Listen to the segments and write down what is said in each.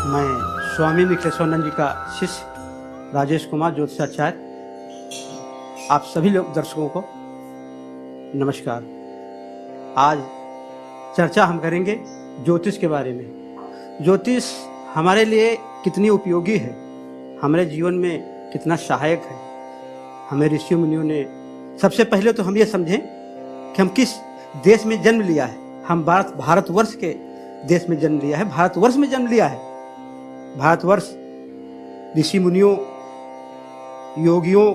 मैं स्वामी निखिलेश्वरानंद जी का शिष्य राजेश कुमार ज्योतिषाचार्य आप सभी लोग दर्शकों को नमस्कार। आज चर्चा हम करेंगे ज्योतिष के बारे में। ज्योतिष हमारे लिए कितनी उपयोगी है, हमारे जीवन में कितना सहायक है। हमें ऋषि मुनियों ने सबसे पहले तो हम ये समझें कि हम किस देश में जन्म लिया है। हम भारतवर्ष के देश में जन्म लिया है, भारतवर्ष में जन्म लिया है। भारतवर्ष ऋषि मुनियों, योगियों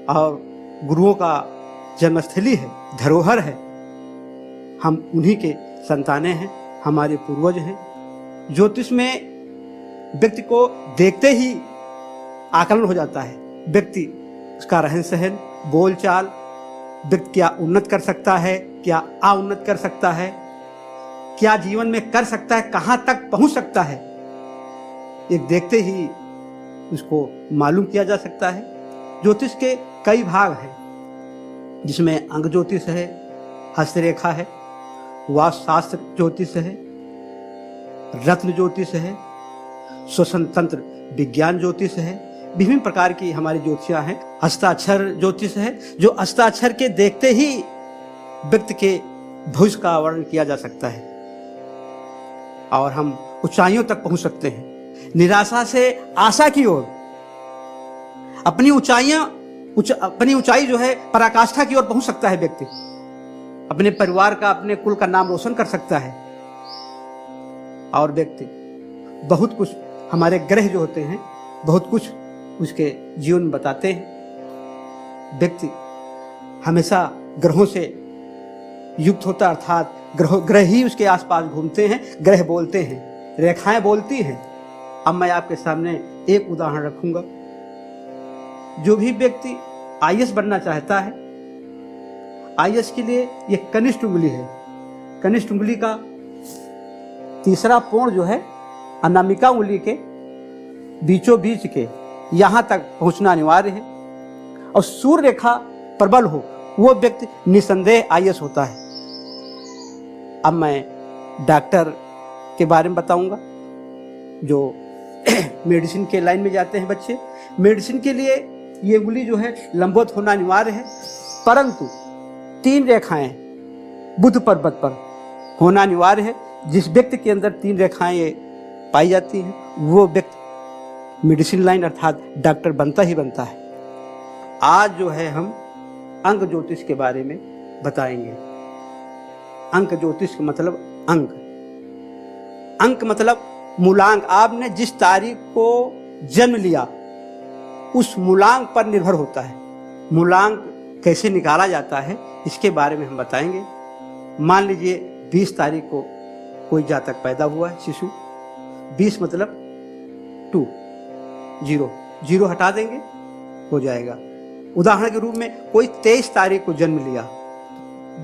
और गुरुओं का जन्मस्थली है, धरोहर है। हम उन्हीं के संतानें हैं, हमारे पूर्वज हैं। ज्योतिष में व्यक्ति को देखते ही आकलन हो जाता है। व्यक्ति, उसका रहन सहन, बोल चाल, व्यक्ति क्या उन्नत कर सकता है, क्या अउन्नत कर सकता है, क्या जीवन में कर सकता है, कहाँ तक पहुँच सकता है, एक देखते ही उसको मालूम किया जा सकता है। ज्योतिष के कई भाग हैं, जिसमें अंग ज्योतिष है, हस्तरेखा है, वास्तुशास्त्र ज्योतिष है, रत्न ज्योतिष है, श्वसन तंत्र विज्ञान ज्योतिष है। विभिन्न प्रकार की हमारी ज्योतिषियां हैं। हस्ताक्षर ज्योतिष है, जो हस्ताक्षर के देखते ही व्यक्ति के भविष्य का वर्णन किया जा सकता है और हम ऊंचाइयों तक पहुंच सकते हैं। निराशा से आशा की ओर, अपनी ऊंचाई जो है पराकाष्ठा की ओर पहुंच सकता है। व्यक्ति अपने परिवार का, अपने कुल का नाम रोशन कर सकता है। और व्यक्ति बहुत कुछ, हमारे ग्रह जो होते हैं बहुत कुछ उसके जीवन में बताते हैं। व्यक्ति हमेशा ग्रहों से युक्त होता, अर्थात ग्रह ही उसके आसपास घूमते हैं, ग्रह बोलते हैं, रेखाएं बोलती हैं। अब मैं आपके सामने एक उदाहरण रखूंगा। जो भी व्यक्ति आईएएस बनना चाहता है, आईएएस के लिए ये कनिष्ठ उंगली है। कनिष्ठ उंगली का तीसरा कोण जो है अनामिका उंगली के बीचों बीच के यहां तक पहुंचना अनिवार्य है। और सूर्य रेखा प्रबल हो, वो व्यक्ति निसंदेह आईएएस होता है। अब मैं डॉक्टर के बारे में बताऊंगा। जो मेडिसिन के लाइन में जाते हैं बच्चे, मेडिसिन के लिए ये उंगली जो है लंबवत होना अनिवार्य है, परंतु 3 रेखाएं बुध पर्वत पर होना अनिवार्य है। जिस व्यक्ति के अंदर 3 रेखाएं ये पाई जाती हैं, वो व्यक्ति मेडिसिन लाइन अर्थात डॉक्टर बनता ही बनता है। आज जो है हम अंक ज्योतिष के बारे में बताएंगे। अंक ज्योतिष का मतलब अंक। अंक मतलब मूलांक। आपने जिस तारीख को जन्म लिया उस मूलांक पर निर्भर होता है। मूलांक कैसे निकाला जाता है इसके बारे में हम बताएंगे। मान लीजिए 20 तारीख को कोई जातक पैदा हुआ है, शिशु। 20 मतलब 2, 0 हटा देंगे, हो जाएगा। उदाहरण के रूप में कोई 23 तारीख को जन्म लिया,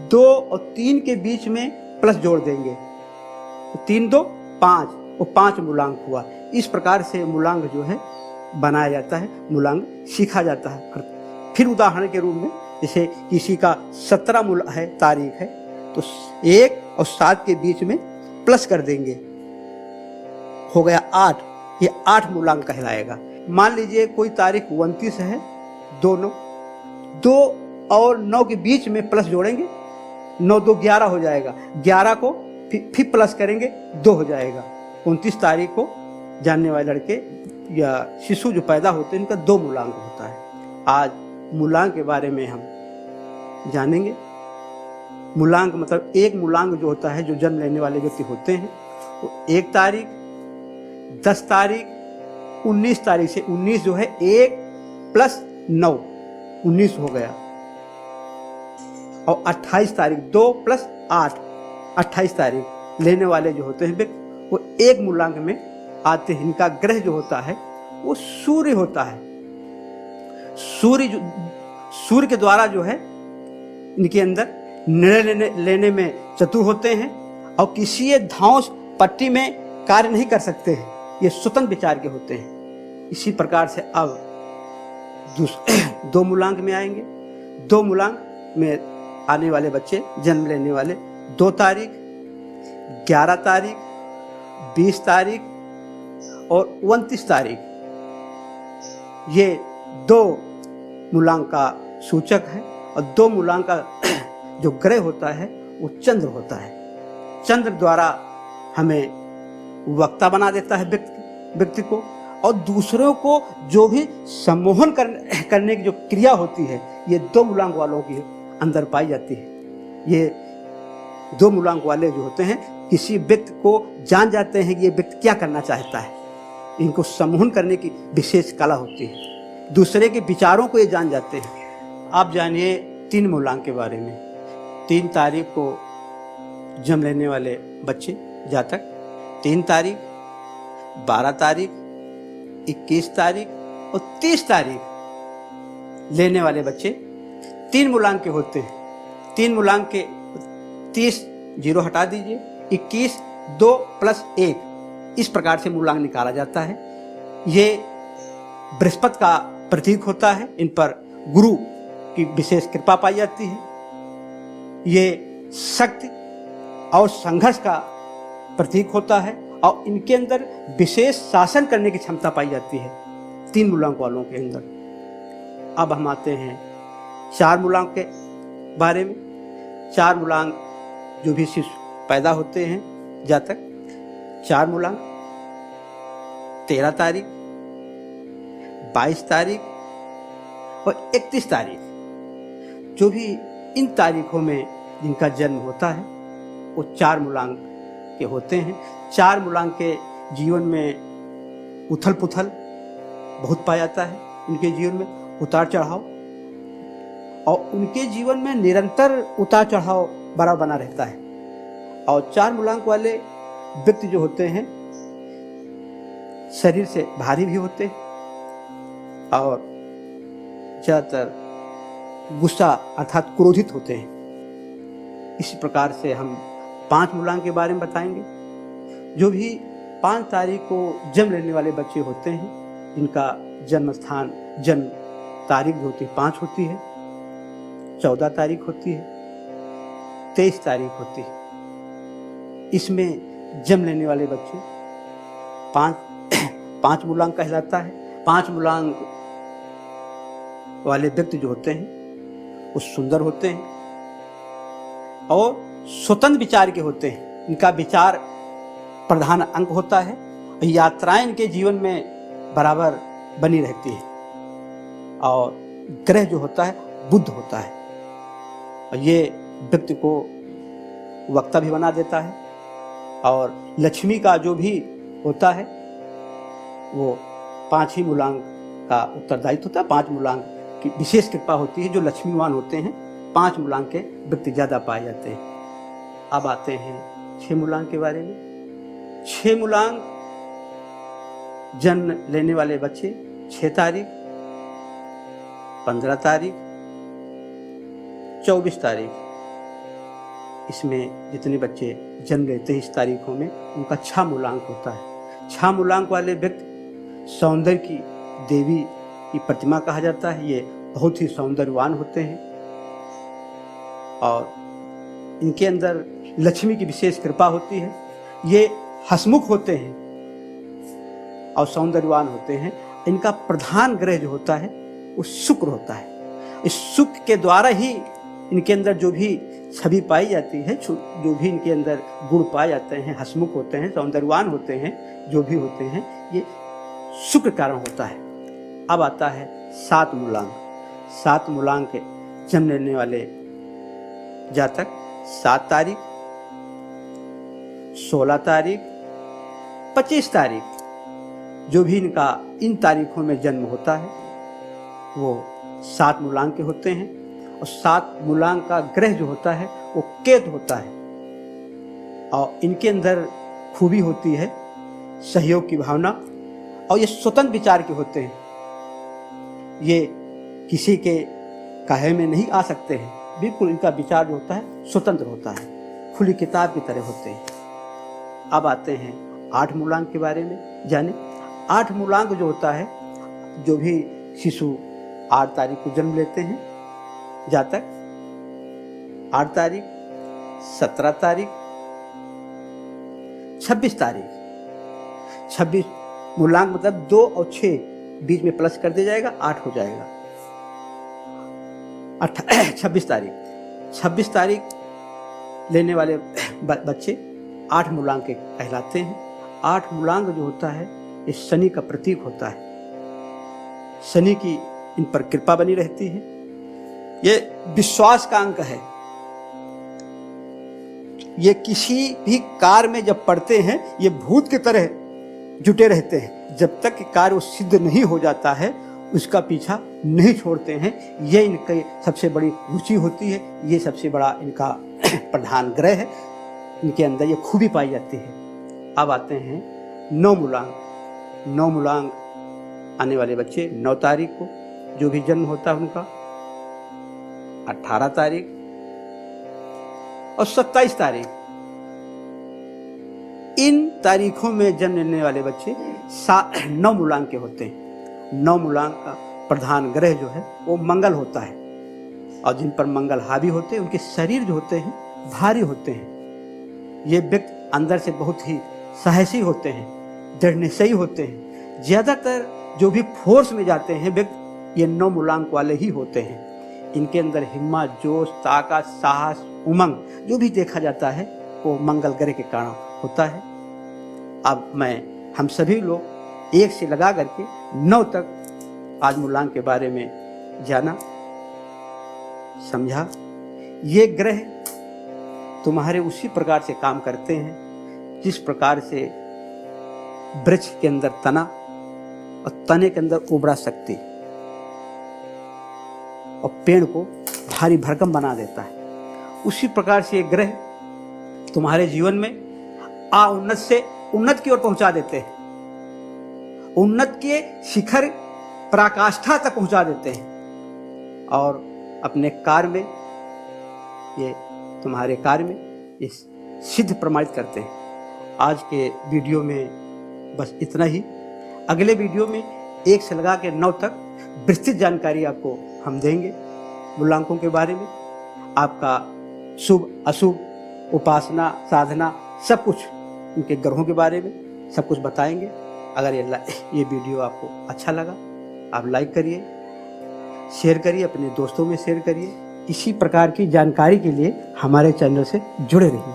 2 और 3 के बीच में प्लस जोड़ देंगे, तो 3 2 5, वो 5 मूलांक हुआ। इस प्रकार से मूलांक जो है बनाया जाता है, मूलांक सीखा जाता है। फिर उदाहरण के रूप में जैसे किसी का 17 है तारीख है, तो 1 और 7 के बीच में प्लस कर देंगे, हो गया 8। ये 8 मूलांक कहलाएगा। मान लीजिए कोई तारीख 29 है, 2 और 9 के बीच में प्लस जोड़ेंगे, 9 2 11 हो जाएगा। 11 को फिर प्लस करेंगे, 2 हो जाएगा। 29 तारीख को जानने वाले लड़के या शिशु जो पैदा होते हैं, इनका 2 मूलांक होता है। आज मूलांक के बारे में हम जानेंगे। मूलांक मतलब एक मूलांक जो होता है, जो जन्म लेने वाले व्यक्ति होते हैं, वो 1 तारीख, 10 तारीख, 19 तारीख से 19 जो है 1 + 9, 19 हो गया। और 28 तारीख 2 + 8, 28 तारीख लेने वाले जो होते हैं व्यक्ति, वो एक मूलांक में आते हैं। इनका ग्रह जो होता है वो सूर्य होता है। सूर्य के द्वारा जो है इनके अंदर निर्णय लेने में चतुर होते हैं और किसी धांस पट्टी में कार्य नहीं कर सकते हैं। ये स्वतंत्र विचार के होते हैं। इसी प्रकार से अब 2 मूलांक में आएंगे। 2 मूलांक में आने वाले बच्चे, जन्म लेने वाले 2 तारीख, 11 तारीख, 20 तारीख और 29 तारीख, ये 2 मूलांक का सूचक है। और 2 मूलांक का जो ग्रह होता है वो चंद्र होता है। चंद्र द्वारा हमें वक्ता बना देता है व्यक्ति को, और दूसरों को जो भी सम्मोहन करने की जो क्रिया होती है ये 2 मूलांक वालों के अंदर पाई जाती है। ये 2 मूलांक वाले जो होते हैं किसी व्यक्ति को जान जाते हैं कि ये व्यक्ति क्या करना चाहता है। इनको सम्मोहन करने की विशेष कला होती है। दूसरे के विचारों को ये जान जाते हैं। आप जानिए 3 मूलांक के बारे में। 3 तारीख को जन्म लेने वाले बच्चे, जातक, 3 तारीख, 12 तारीख, 21 तारीख और 30 तारीख लेने वाले बच्चे 3 मूलांक के होते हैं। 3 मूलांक के 30 जीरो हटा दीजिए, 21 2 + 1, इस प्रकार से मूलांक निकाला जाता है। ये बृहस्पति का प्रतीक होता है। इन पर गुरु की विशेष कृपा पाई जाती है। ये शक्ति और संघर्ष का प्रतीक होता है और इनके अंदर विशेष शासन करने की क्षमता पाई जाती है 3 मूलांक वालों के अंदर। अब हम आते हैं 4 मूलांक के बारे में। 4 मूलांक जो भी शिशु पैदा होते हैं, जातक, 4 मूलांक 13 तारीख, 22 तारीख और 31 तारीख, जो भी इन तारीखों में जिनका जन्म होता है वो 4 मूलांक के होते हैं। 4 मूलांक के जीवन में उथल पुथल बहुत पाया जाता है। उनके जीवन में उतार चढ़ाव, और उनके जीवन में निरंतर उतार चढ़ाव बराबर बना रहता है। और 4 मूलांक वाले व्यक्ति जो होते हैं शरीर से भारी भी होते हैं और ज़्यादातर गुस्सा अर्थात क्रोधित होते हैं। इसी प्रकार से हम 5 मूलांक के बारे में बताएंगे। जो भी 5 तारीख को जन्म लेने वाले बच्चे होते हैं, इनका जन्म स्थान, जन्म तारीख जो होती है 5 होती है, 14 तारीख होती है, 23 तारीख होती है। इसमें जन्म लेने वाले बच्चे 5 मूलांक कहलाता है। 5 मूलांक वाले व्यक्ति जो होते हैं वो सुंदर होते हैं और स्वतंत्र विचार के होते हैं। इनका विचार प्रधान अंग होता है। यात्राएं इनके जीवन में बराबर बनी रहती है। और ग्रह जो होता है बुध होता है, और ये व्यक्ति को वक्ता भी बना देता है। और लक्ष्मी का जो भी होता है वो 5 ही मूलांक का उत्तरदायित्व होता है। 5 मूलांक की विशेष कृपा होती है। जो लक्ष्मीवान होते हैं 5 मूलांक के व्यक्ति ज़्यादा पाए जाते हैं। अब आते हैं 6 मूलांक के बारे में। 6 मूलांक जन्म लेने वाले बच्चे 6 तारीख, 15 तारीख, 24 तारीख, इसमें जितने बच्चे जन्म लेते हैं इस तारीखों में उनका 6 मूलांक होता है। 6 मूलांक वाले व्यक्ति सौंदर्य की देवी की प्रतिमा कहा जाता है। ये बहुत ही सौंदर्यवान होते हैं और इनके अंदर लक्ष्मी की विशेष कृपा होती है। ये हंसमुख होते हैं और सौंदर्यवान होते हैं। इनका प्रधान ग्रह जो होता है वो शुक्र होता है। इस शुक्र के द्वारा ही इनके अंदर जो भी छवि पाई जाती है, जो भी इनके अंदर गुण पाए जाते हैं, हंसमुख होते हैं, सौंदर्यवान होते हैं, जो भी होते हैं, ये शुक्र कारण होता है। अब आता है 7 मूलांक। 7 मूलांक के जन्म लेने वाले जातक 7 तारीख, 16 तारीख, 25 तारीख, जो भी इनका इन तारीखों में जन्म होता है वो 7 मूलांक के होते हैं। और 7 मूलांक का ग्रह जो होता है वो केतु होता है। और इनके अंदर खूबी होती है सहयोग की भावना, और ये स्वतंत्र विचार के होते हैं। ये किसी के कहे में नहीं आ सकते हैं। बिल्कुल इनका विचार जो होता है स्वतंत्र होता है, खुली किताब की तरह होते हैं। अब आते हैं 8 मूलांक के बारे में जाने। 8 मूलांक जो होता है, जो भी शिशु 8 तारीख को जन्म लेते हैं, जातक 8 तारीख, 17 तारीख, 26 तारीख, 26 मूलांक मतलब 2 और 6 बीच में प्लस कर दिया जाएगा, 8 हो जाएगा। 26 तारीख लेने वाले बच्चे 8 मूलांक के कहलाते हैं। 8 मूलांक जो होता है ये शनि का प्रतीक होता है। शनि की इन पर कृपा बनी रहती है। ये विश्वास का अंक है। ये किसी भी कार्य में जब पढ़ते हैं ये भूत की तरह जुटे रहते हैं। जब तक कार्य वो सिद्ध नहीं हो जाता है उसका पीछा नहीं छोड़ते हैं। ये इनकी सबसे बड़ी रुचि होती है। ये सबसे बड़ा इनका प्रधान ग्रह है। इनके अंदर ये खूबी पाई जाती है। अब आते हैं 9 मूलांक। 9 मूलांक आने वाले बच्चे 9 तारीख को जो भी जन्म होता है उनका, 18 तारीख और 27 तारीख, इन तारीखों में जन्म लेने वाले बच्चे 9 मूलांक के होते हैं। 9 मूलांक का प्रधान ग्रह जो है वो मंगल होता है और जिन पर मंगल हावी होते हैं उनके शरीर जो होते हैं भारी होते हैं। ये व्यक्ति अंदर से बहुत ही साहसी होते हैं, दृढ़ निश्चयी होते हैं। ज्यादातर जो भी फोर्स में जाते हैं व्यक्ति ये 9 मूलांक वाले ही होते हैं। इनके अंदर हिम्मत, जोश, ताकत, साहस, उमंग जो भी देखा जाता है वो मंगल ग्रह के कारण होता है। अब हम सभी लोग 1 से लगा करके 9 तक आज मूलांक के बारे में जाना, समझा। ये ग्रह तुम्हारे उसी प्रकार से काम करते हैं जिस प्रकार से वृक्ष के अंदर तना और तने के अंदर उबड़ा शक्ति और पेड़ को भारी भरकम बना देता है। उसी प्रकार से ये ग्रह तुम्हारे जीवन में उन्नत से उन्नत की ओर पहुंचा देते हैं। उन्नत के शिखर पराकाष्ठा तक पहुंचा देते हैं और अपने कार्य में ये तुम्हारे कार्य में ये सिद्ध प्रमाणित करते हैं। आज के वीडियो में बस इतना ही। अगले वीडियो में 1 से लगा के 9 तक विस्तृत जानकारी आपको हम देंगे मूलांकों के बारे में। आपका शुभ अशुभ, उपासना, साधना, सब कुछ उनके ग्रहों के बारे में सब कुछ बताएंगे। अगर ये वीडियो आपको अच्छा लगा आप लाइक करिए, शेयर करिए, अपने दोस्तों में शेयर करिए। इसी प्रकार की जानकारी के लिए हमारे चैनल से जुड़े रहिए।